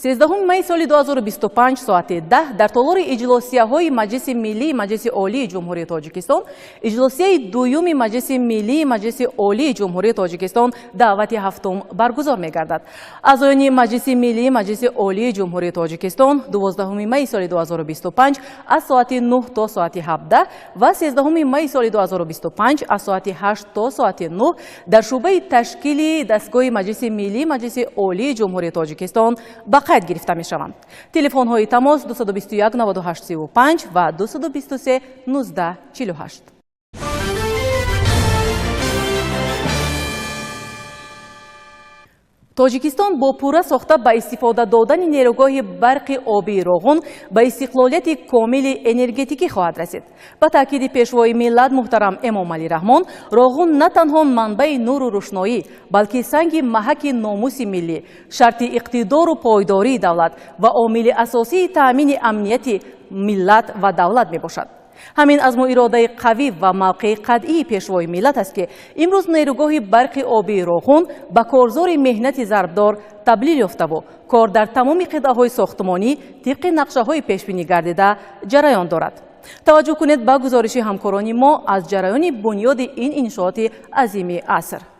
13 مای سال 2025 ساعت 10 در تالار اجلاسیه‌های مجلس ملی مجلس عالی جمهوری تاجیکستان اجلاسیه دوم مجلس ملی مجلس عالی جمهوری تاجیکستان دعوت هفتم برگزار می‌گردد. اعضایان مجلس ملی مجلس عالی جمهوری تاجیکستان 12 مای سال 2025 از ساعت 9 تا ساعت 17 و 13 مای سال 2025 از ساعت 8 تا ساعت 9 در شعبه تشکیل دستگاه مجلس ملی مجلس عالی جمهوری تاجیکستان قید گرفته می شوند. تلفن های تماس 221 98 35 و 223 19 48. تاجیکستان با پوره ساخته به استفاده دادن نیروگاه برق آبی روغن به استقلالیت کامل انرژتیکی خواهد رسید. با تاکید پیشوای ملت محترم امام علی رحمان، روغن نه تنها منبع نور و روشنایی بلکه سنگ محک ناموس ملی، شرط اقتدار و پایداری دولت و عامل اساسی تامین امنیت ملت و دولت می باشد. همین از اراده قوی و موقع قطعی پیشوای ملت است که امروز نیروگاه برق آبی روغن با کارزار مهنت ضربدار تبدیل یافته و کار در تمام قطعه‌های ساختمانی طبق نقشه‌های پیشبینی گردیده جریان دارد. توجه کنید به گزارش همکاران ما از جریان بنیاد این انشاءات عظیم عصر.